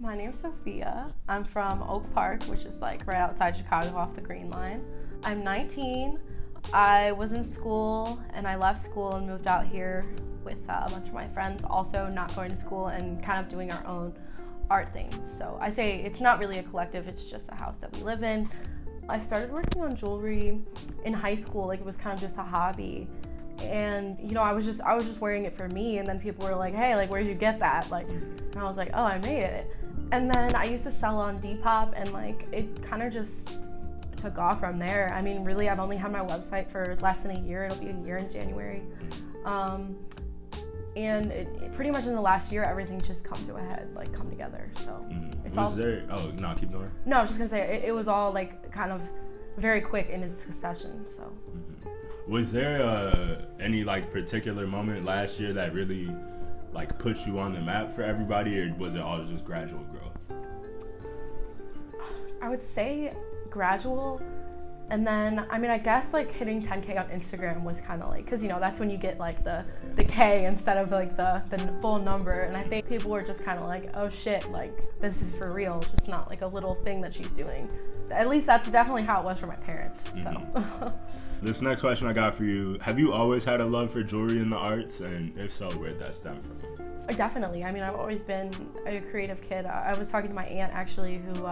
My name's Sophia. I'm from Oak Park, which is like right outside Chicago off the Green Line. I'm 19. I was in school and I left school and moved out here with a bunch of my friends, also not going to school and kind of doing our own art things. So I say it's not really a collective, it's just a house that we live in. I started working on jewelry in high school, like it was kind of just a hobby. And you know, I was just wearing it for me, and then people were like, hey, like where'd you get that? Like, and I was like, oh, I made it. And then I used to sell on Depop, and like it kind of just took off from there. I mean, really, I've only had my website for less than a year. It'll be a year in January. And it pretty much in the last year, everything's just come together. So it's all. Keep going. No, I was just gonna say it was all like kind of very quick in its succession. So. Was there any like particular moment last year that really like put you on the map for everybody, or was it all just gradual growth? I would say gradual. And then, I mean, I guess like hitting 10K on Instagram was kind of like, cause you know, that's when you get like the K instead of like the full number. And I think people were just kind of like, oh shit, like this is for real. Just not like a little thing that she's doing. At least that's definitely how it was for my parents, so. This next question I got for you, have you always had a love for jewelry and the arts? And if so, where'd that stem from? Definitely. I mean, I've always been a creative kid. I was talking to my aunt actually, who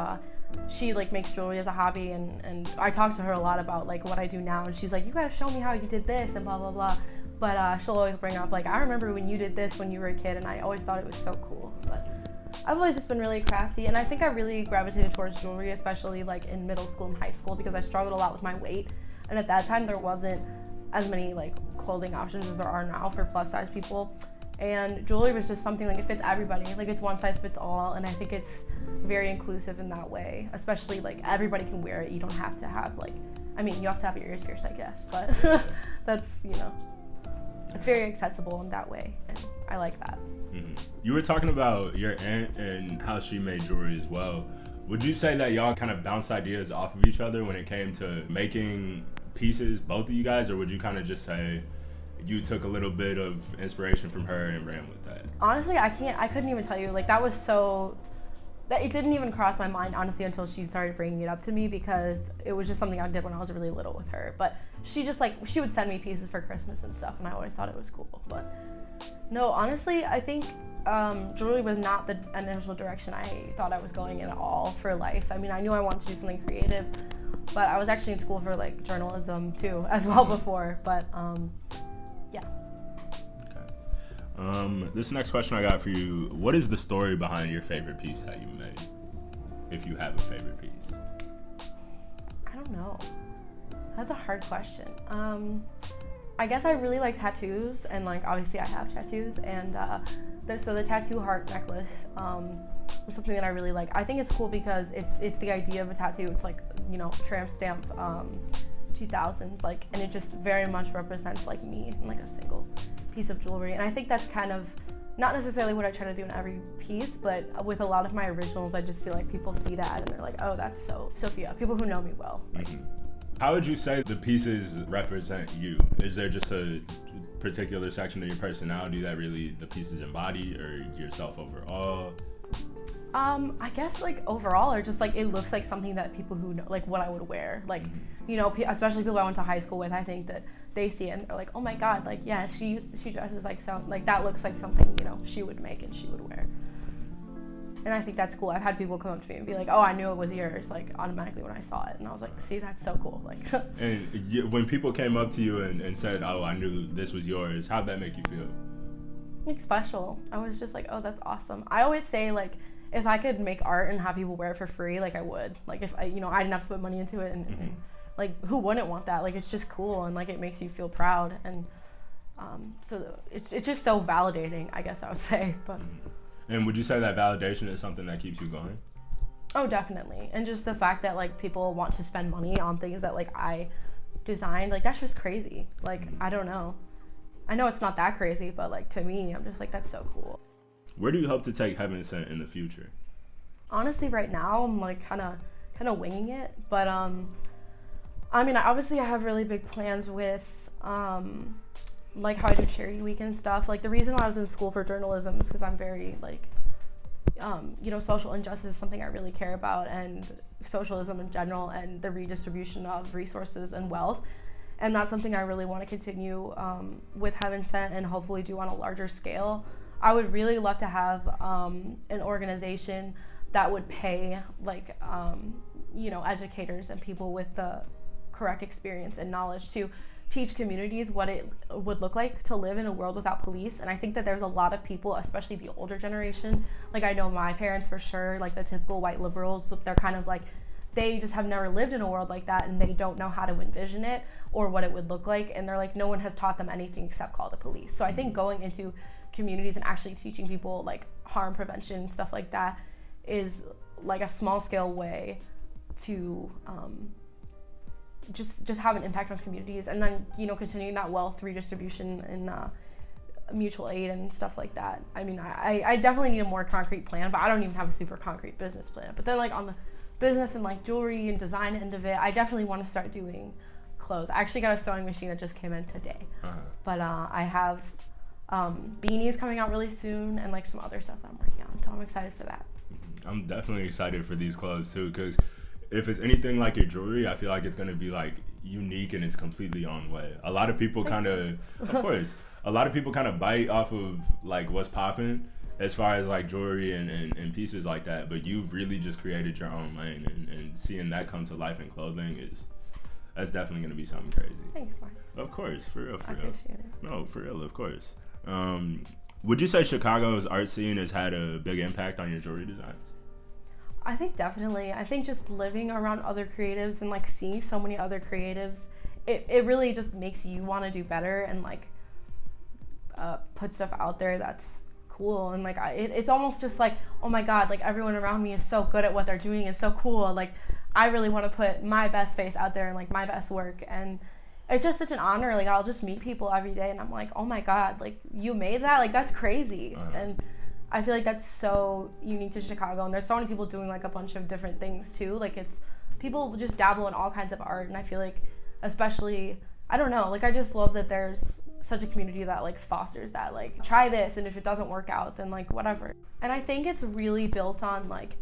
she like makes jewelry as a hobby, and I talk to her a lot about like what I do now, and she's like, you gotta show me how you did this and blah blah blah. But she'll always bring up like, I remember when you did this when you were a kid, and I always thought it was so cool. But I've always just been really crafty, and I think I really gravitated towards jewelry, especially like in middle school and high school, because I struggled a lot with my weight, and at that time there wasn't as many like clothing options as there are now for plus size people. And jewelry was just something like it fits everybody, like it's one size fits all, and I think it's very inclusive in that way, especially like everybody can wear it. You don't have to have like, I mean, you have to have your ears pierced, I guess, but that's, you know, it's very accessible in that way, and I like that. You were talking about your aunt and how she made jewelry as well. Would you say that y'all kind of bounced ideas off of each other when it came to making pieces, both of you guys, or would you kind of just say you took a little bit of inspiration from her and ran with that? Honestly, I couldn't even tell you, like that it didn't even cross my mind, honestly, until she started bringing it up to me, because it was just something I did when I was really little with her. But she just like, she would send me pieces for Christmas and stuff, and I always thought it was cool. But no, honestly, I think jewelry was not the initial direction I thought I was going in at all for life. I mean, I knew I wanted to do something creative, but I was actually in school for like journalism too, as well before, but yeah. Okay. This next question I got for you, what is the story behind your favorite piece that you made? If you have a favorite piece. I don't know. That's a hard question. I guess I really like tattoos, and like obviously I have tattoos, and so the tattoo heart necklace was something that I really like. I think it's cool because it's the idea of a tattoo. It's like, you know, tramp stamp 2000s, like, and it just very much represents like me in like a single piece of jewelry. And I think that's kind of not necessarily what I try to do in every piece, but with a lot of my originals, I just feel like people see that and they're like, oh, that's so Sophia. People who know me well. How would you say the pieces represent you? Is there just a particular section of your personality that really the pieces embody, or yourself overall? I guess like overall, or just like it looks like something that people who know, like what I would wear, like, you know, especially people I went to high school with, I think that they see it and they're like, oh my god, like yeah, she dresses like like that looks like something, you know, she would make and she would wear. And I think that's cool. I've had people come up to me and be like, oh, I knew it was yours, like automatically when I saw it. And I was like, see, that's so cool. Like. And when people came up to you and said, oh, I knew this was yours, how'd that make you feel? Like special. I was just like, oh, that's awesome. I always say like, if I could make art and have people wear it for free, like I would. Like if I, you know, I didn't have to put money into it, and like who wouldn't want that? Like it's just cool, and like it makes you feel proud, and so it's just so validating, I guess I would say. But. And would you say that validation is something that keeps you going? Oh, definitely. And just the fact that like people want to spend money on things that like I designed, like that's just crazy. Like I don't know. I know it's not that crazy, but like to me, I'm just like, that's so cool. Where do you hope to take Heaven Sent in the future? Honestly, right now I'm like kind of winging it, but I mean, obviously I have really big plans with like how I do charity week and stuff. Like the reason why I was in school for journalism is because I'm very like social injustice is something I really care about, and socialism in general, and the redistribution of resources and wealth. And that's something I really want to continue with Heaven Sent, and hopefully do on a larger scale. I would really love to have an organization that would pay educators and people with the correct experience and knowledge to teach communities what it would look like to live in a world without police. And I think that there's a lot of people, especially the older generation, like I know my parents for sure, like the typical white liberals, they're kind of like, they just have never lived in a world like that, and they don't know how to envision it or what it would look like, and they're like, no one has taught them anything except call the police. So I think going into communities and actually teaching people like harm prevention, stuff like that, is like a small scale way to just have an impact on communities. And then continuing that wealth redistribution and mutual aid and stuff like that. I mean, I definitely need a more concrete plan, but I don't even have a super concrete business plan. But then like on the business and like jewelry and design end of it, I definitely want to start doing clothes. I actually got a sewing machine that just came in today. But I have beanies coming out really soon, and like some other stuff that I'm working on, so I'm excited for that. I'm definitely excited for these clothes too, because if it's anything like your jewelry, I feel like it's going to be like unique and it's completely on way. A lot of people kind of course, a lot of people kind of bite off of like what's popping as far as like jewelry and pieces like that, but you've really just created your own lane, and seeing that come to life in clothing that's definitely going to be something crazy. Thanks, Mark. Of course, for real. I appreciate it. No, for real, of course. Would you say Chicago's art scene has had a big impact on your jewelry designs? I think definitely. I think just living around other creatives and like seeing so many other creatives, it really just makes you want to do better and like put stuff out there that's cool. And like it's almost just like, oh my god, like everyone around me is so good at what they're doing and so cool. Like I really want to put my best face out there and like my best work, and it's just such an honor. Like I'll just meet people every day and I'm like, oh my god, like you made that, like that's crazy. And I feel like that's so unique to Chicago, and there's so many people doing like a bunch of different things too. Like it's people just dabble in all kinds of art, and I feel like especially, I don't know, like I just love that there's such a community that like fosters that, like try this, and if it doesn't work out then like whatever. And I think it's really built on like,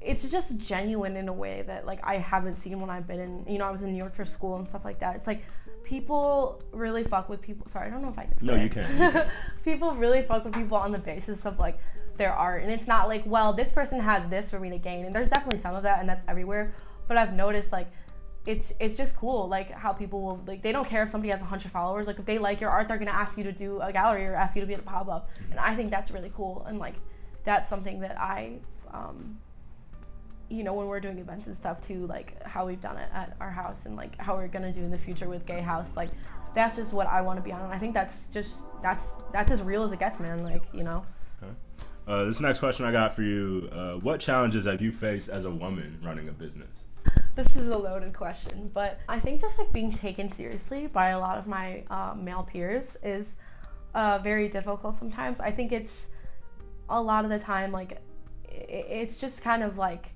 it's just genuine in a way that like I haven't seen when I've been in, I was in New York for school and stuff like that. It's like people really fuck with people. Sorry, I don't know if I can say No, you can. People really fuck with people on the basis of like their art, and it's not like, well, this person has this for me to gain, and there's definitely some of that, and that's everywhere. But I've noticed like it's just cool, like how people will, like they don't care if somebody has 100 followers. Like if they like your art, they're gonna ask you to do a gallery or ask you to be at a pop-up, and I think that's really cool. And like that's something that I when we're doing events and stuff too, like how we've done it at our house and like how we're gonna do in the future with Gay House, like that's just what I want to be on. And I think that's as real as it gets, man. Like Okay. This next question I got for you, what challenges have you faced as a woman running a business? This is a loaded question, but I think just like being taken seriously by a lot of my male peers is very difficult sometimes. I think it's a lot of the time like it's just kind of like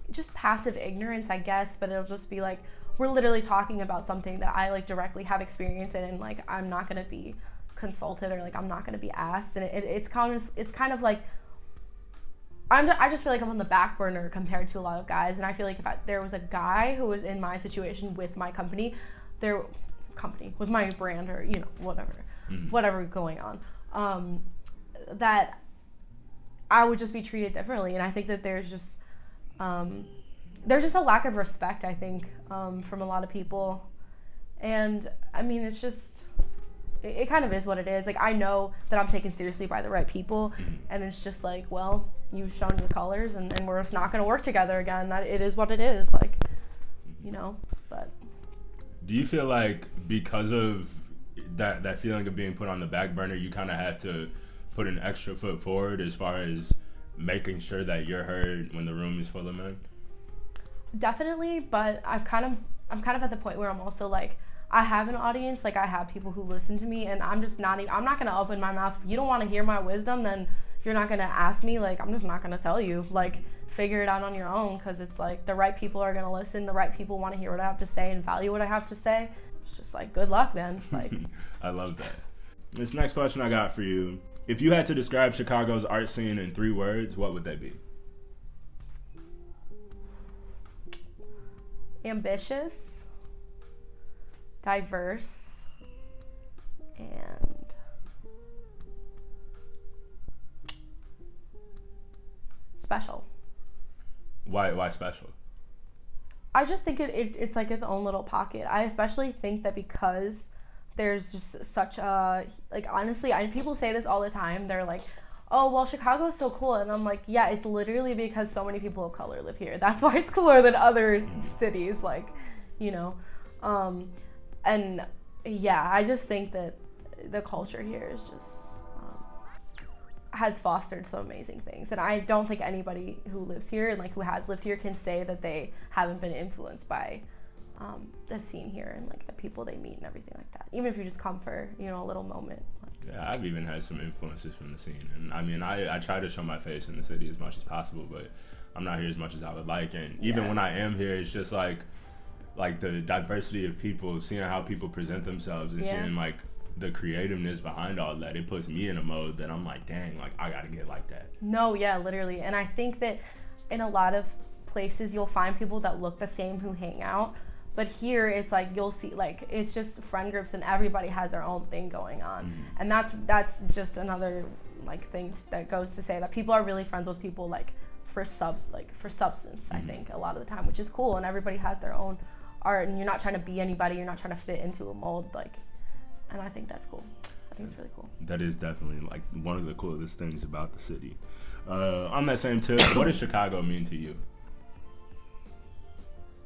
just passive ignorance, I guess, but it'll just be like we're literally talking about something that I like directly have experience in, and like I'm not gonna be consulted or like I'm not gonna be asked, and it's kind of like I just feel like I'm on the back burner compared to a lot of guys. And I feel like if there was a guy who was in my situation with my company, with my brand or whatever going on, that I would just be treated differently. And I think that there's just a lack of respect, I think, from a lot of people. And I mean, it's just, it kind of is what it is. Like I know that I'm taken seriously by the right people, and it's just like, well, you've shown your colors, and we're just not going to work together again. That it is what it is, like, but. Do you feel like because of that feeling of being put on the back burner, you kind of have to put an extra foot forward as far as making sure that you're heard when the room is full of men? Definitely, but I'm kind of at the point where I'm also like, I have an audience, like I have people who listen to me, and I'm not going to open my mouth. If you don't want to hear my wisdom, then you're not going to ask me, like I'm just not going to tell you, like figure it out on your own, because it's like the right people are going to listen, the right people want to hear what I have to say and value what I have to say. It's just like, good luck, man. Like I love that. This next question I got for you. If you had to describe Chicago's art scene in 3 words, what would they be? Ambitious, diverse, and special. Why special? I just think it's like its own little pocket. I especially think that because there's just such a, like, honestly, people say this all the time. They're like, oh, well, Chicago's so cool. And I'm like, yeah, it's literally because so many people of color live here. That's why it's cooler than other cities, like, you know. And yeah, I just think that the culture here is just, has fostered some amazing things. And I don't think anybody who lives here and like who has lived here can say that they haven't been influenced by the scene here and like the people they meet and everything like that. Even if you just come for, you know, a little moment. Yeah, I've even had some influences from the scene. And I mean, I try to show my face in the city as much as possible, but I'm not here as much as I would like. And even when I am here, it's just like the diversity of people, seeing how people present themselves and seeing like the creativeness behind all that. It puts me in a mode that I'm like, dang, like I gotta get like that. No, yeah, literally. And I think that in a lot of places you'll find people that look the same who hang out. But here it's like you'll see like it's just friend groups and everybody has their own thing going on. Mm-hmm. And that's just another like thing that goes to say that people are really friends with people like for substance, I think, a lot of the time, which is cool. And everybody has their own art and you're not trying to be anybody, you're not trying to fit into a mold, like, and I think that's cool. I think it's really cool. That is definitely like one of the coolest things about the city. On that same tip, what does Chicago mean to you?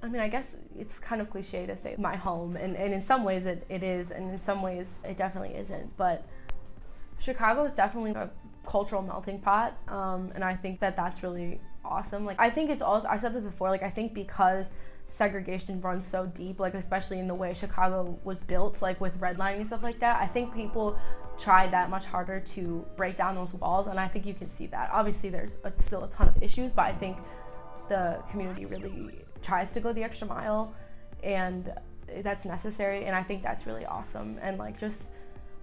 I mean, I guess it's kind of cliche to say my home, and in some ways it is, and in some ways it definitely isn't. But Chicago is definitely a cultural melting pot, and I think that that's really awesome. Like, I think it's also, I said this before, like, I think because segregation runs so deep, like, especially in the way Chicago was built, like, with redlining and stuff like that, I think people try that much harder to break down those walls, and I think you can see that. Obviously, there's still a ton of issues, but I think the community really tries to go the extra mile, and that's necessary, and I think that's really awesome. And like just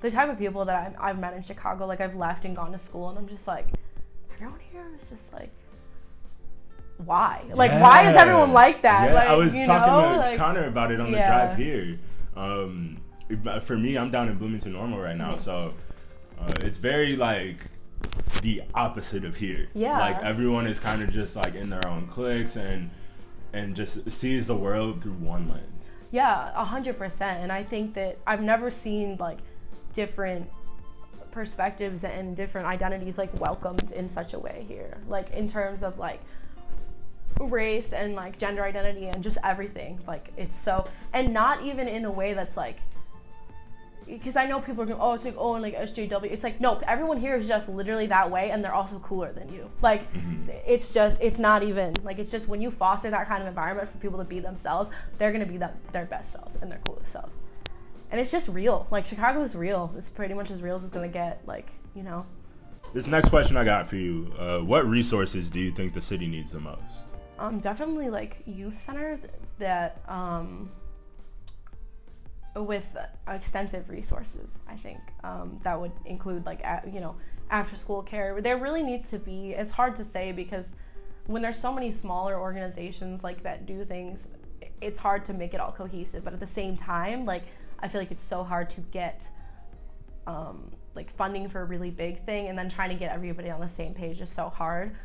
the type of people that I've met in Chicago, like I've left and gone to school and I'm just like, everyone here is just like, why? Like, why is everyone like that? Yeah, like, I was talking to like, Connor about it on the drive here. For me, I'm down in Bloomington Normal right now, so it's very like the opposite of here. Yeah. Like everyone is kind of just like in their own cliques and just sees the world through one lens. Yeah, 100%. And I think that I've never seen like different perspectives and different identities like welcomed in such a way here. Like in terms of like race and like gender identity and just everything. Like it's so, and not even in a way that's like, because I know people are going, oh, it's like, oh, and like SJW. It's like, no, everyone here is just literally that way, and they're also cooler than you. Like, it's just, it's not even, like, it's just when you foster that kind of environment for people to be themselves, they're going to be their best selves and their coolest selves. And it's just real. Like, Chicago is real. It's pretty much as real as it's going to get, like, you know. This next question I got for you, what resources do you think the city needs the most? Definitely, like, youth centers that, with extensive resources, I think, that would include like, you know, after school care. There really needs to be, it's hard to say because when there's so many smaller organizations like that do things, it's hard to make it all cohesive. But at the same time, like, I feel like it's so hard to get like funding for a really big thing, and then trying to get everybody on the same page is so hard.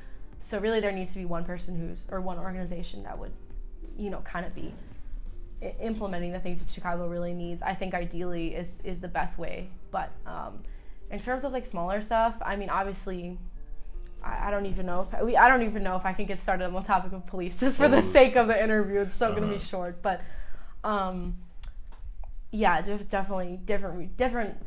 So really there needs to be one person or one organization that would, you know, kind of be implementing the things that Chicago really needs. I think ideally is the best way. But in terms of like smaller stuff, I mean, obviously, I don't even know if I can get started on the topic of police just for the sake of the interview. It's so gonna be short. But yeah, just definitely different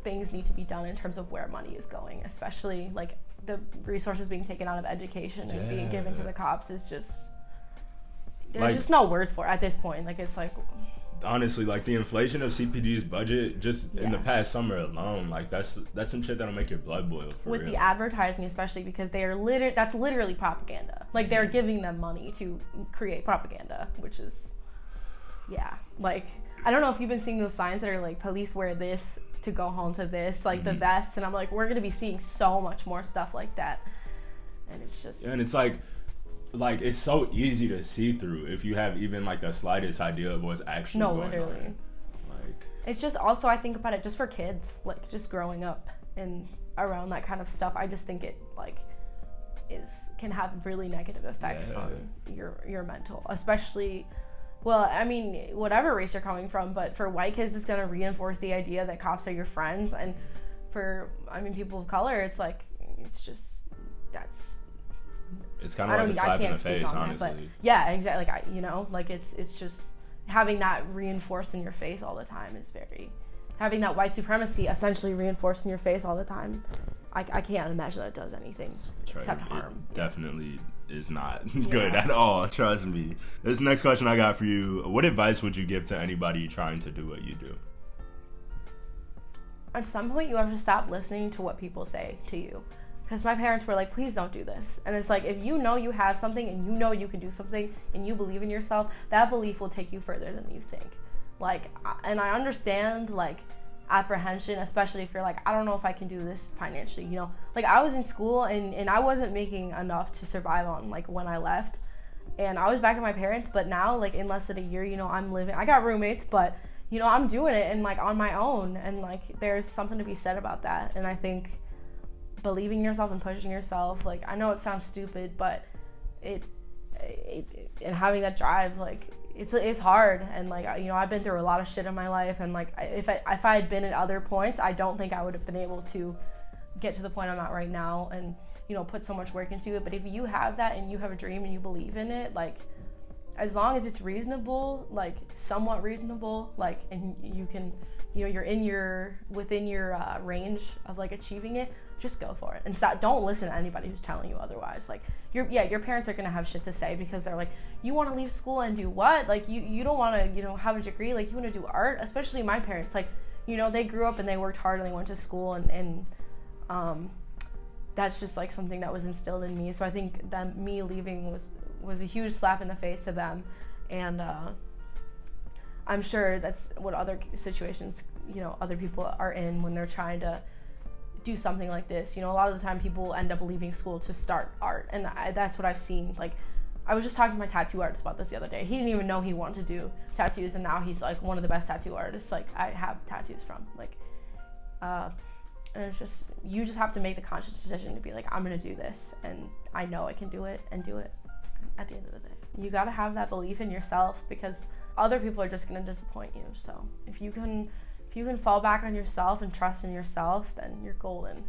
things need to be done in terms of where money is going, especially like the resources being taken out of education and being given to the cops is just. There's like, just no words for it at this point. Like, it's like... Honestly, like, the inflation of CPD's budget just in the past summer alone, like, that's some shit that'll make your blood boil, for with real. The advertising, especially, because they are that's literally propaganda. Like, they're giving them money to create propaganda, which is... Yeah. Like, I don't know if you've been seeing those signs that are like, police wear this to go home to this, like the vests, and I'm like, we're gonna be seeing so much more stuff like that, and it's just. And it's like it's so easy to see through if you have even like the slightest idea of what's actually going on. Like, it's just also, I think about it just for kids, like just growing up and around that kind of stuff. I just think it like can have really negative effects on your mental, especially. Well, I mean, whatever race you're coming from, but for white kids, it's gonna reinforce the idea that cops are your friends, and for people of color, it's like it's kind of like a slap in the face, honestly. That, yeah, exactly. Like it's just having that reinforced in your face all the time is having that white supremacy essentially reinforced in your face all the time. I can't imagine that it does anything except harm. It definitely is not good at all. Trust me. This next question I got for you: what advice would you give to anybody trying to do what you do? At some point, you have to stop listening to what people say to you. Because my parents were like, please don't do this. And it's like, if you know you have something and you know you can do something and you believe in yourself, that belief will take you further than you think. Like, and I understand, like, apprehension, especially if you're like, I don't know if I can do this financially, Like, I was in school and I wasn't making enough to survive on, like, when I left. And I was back at my parents, but now, like, in less than a year, I'm living, I got roommates, but, I'm doing it and, like, on my own. And, like, there's something to be said about that. And I think believing in yourself and pushing yourself, like, I know it sounds stupid, but it and having that drive, like, it's hard. And, like, I've been through a lot of shit in my life, and, like, if I had been at other points, I don't think I would have been able to get to the point I'm at right now and put so much work into it. But if you have that and you have a dream and you believe in it, like, as long as it's reasonable, like somewhat reasonable, like, and you can you're within your range of, like, achieving it, just go for it and don't listen to anybody who's telling you otherwise. Like, your parents are gonna have shit to say because they're like, you want to leave school and do what? Like, you don't want to have a degree, like, you want to do art. Especially my parents, like, they grew up and they worked hard and they went to school, and that's just, like, something that was instilled in me. So I think me leaving was a huge slap in the face to them, and I'm sure that's what other situations other people are in when they're trying to do something like this. A lot of the time people end up leaving school to start art, and that's what I've seen. Like, I was just talking to my tattoo artist about this the other day. He didn't even know he wanted to do tattoos, and now he's, like, one of the best tattoo artists, like, I have tattoos from. Like, and it's just, you just have to make the conscious decision to be like, I'm gonna do this, and I know I can do it, and do it at the end of the day. You gotta have that belief in yourself, because other people are just gonna disappoint you. So if you can fall back on yourself and trust in yourself, then you're golden.